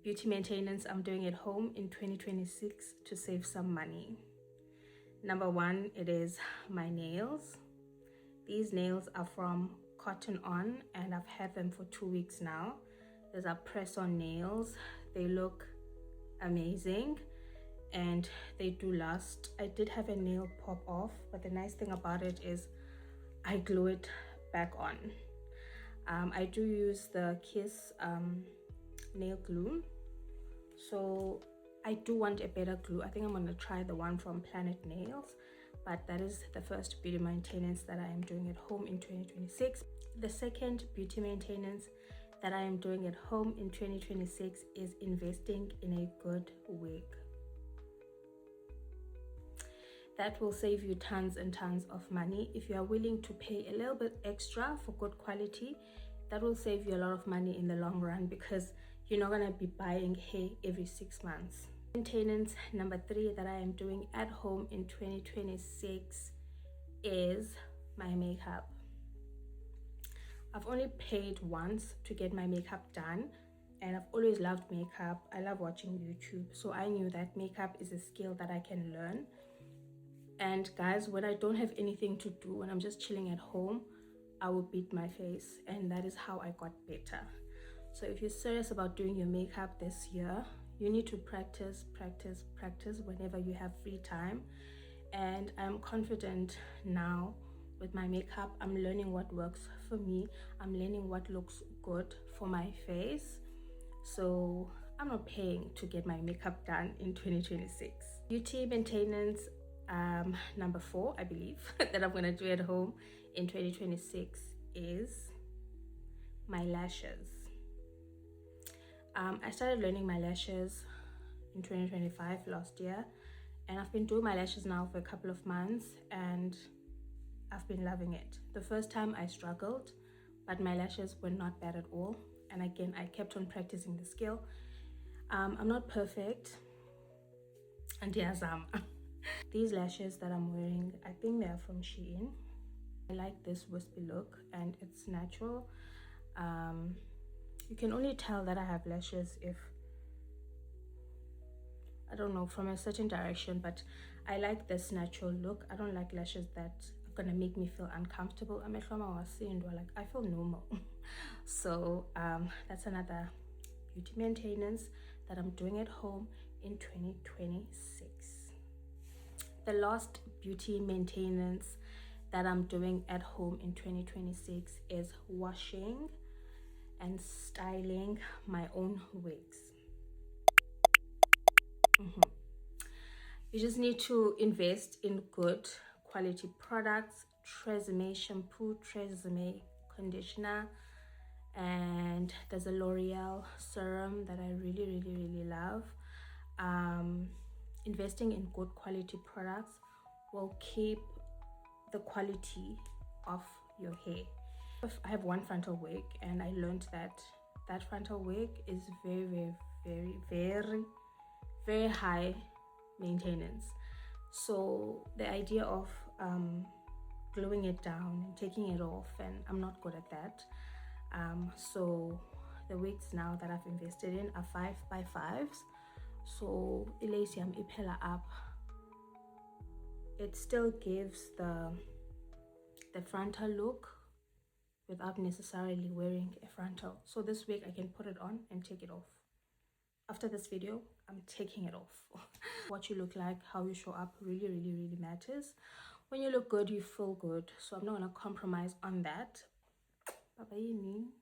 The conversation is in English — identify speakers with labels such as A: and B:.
A: beauty maintenance I'm doing at home in 2026 to save some money. Number one, it is my nails. These nails are from Cotton On and I've had them for 2 weeks now. These are press-on nails. They look amazing and they do last. I did have a nail pop off, but the nice thing about it is I glue it back on. I do use the Kiss nail glue, so I do want a better glue. I think I'm going to try the one from Planet Nails, but that is the first beauty maintenance that I am doing at home in 2026. The second beauty maintenance that I am doing at home in 2026 is investing in a good wig. That will save you tons and tons of money. If you are willing to pay a little bit extra for good quality, that will save you a lot of money in the long run, because you're not going to be buying hair every 6 months. Maintenance number 3 that I am doing at home in 2026 is my makeup. I've only paid once to get my makeup done, and I've always loved makeup. I love watching YouTube, so I knew that makeup is a skill that I can learn. And guys, when I don't have anything to do, when I'm just chilling at home, I will beat my face, and that is how I got better. So if you're serious about doing your makeup this year, you need to practice whenever you have free time. And I'm confident now with my makeup. I'm learning what works for me. I'm learning what looks good for my face. So I'm not paying to get my makeup done in 2026. Beauty maintenance number 4, I believe, that I'm gonna do at home in 2026 is my lashes. I started learning my lashes in 2025 last year, and I've been doing my lashes now for a couple of months and I've been loving it. The first time I struggled, but my lashes were not bad at all, and again I kept on practicing the skill. I'm not perfect, and yes, these lashes that I'm wearing, I think they're from Shein. I like this wispy look and it's natural. You can only tell that I have lashes if, I don't know, from a certain direction, but I like this natural look. I don't like lashes that are gonna make me feel uncomfortable. Like, I feel normal. So that's another beauty maintenance that I'm doing at home in 2026. The last beauty maintenance that I'm doing at home in 2026 is washing and styling my own wigs. You just need to invest in good quality products. Tresemme shampoo, Tresemme conditioner, and there's a L'Oreal serum that I really love. Investing in good quality products will keep the quality of your hair. I have one frontal wig, and I learned that that frontal wig is very high maintenance. So the idea of gluing it down and taking it off, and I'm not good at that. So the wigs now that I've invested in are 5x5s. So Elysium Ipela up, it still gives the frontal look without necessarily wearing a frontal. So this wig I can put it on and take it off. After this video, I'm taking it off. What you look like, how you show up really matters. When you look good, you feel good. So I'm not gonna compromise on that. Bye bye.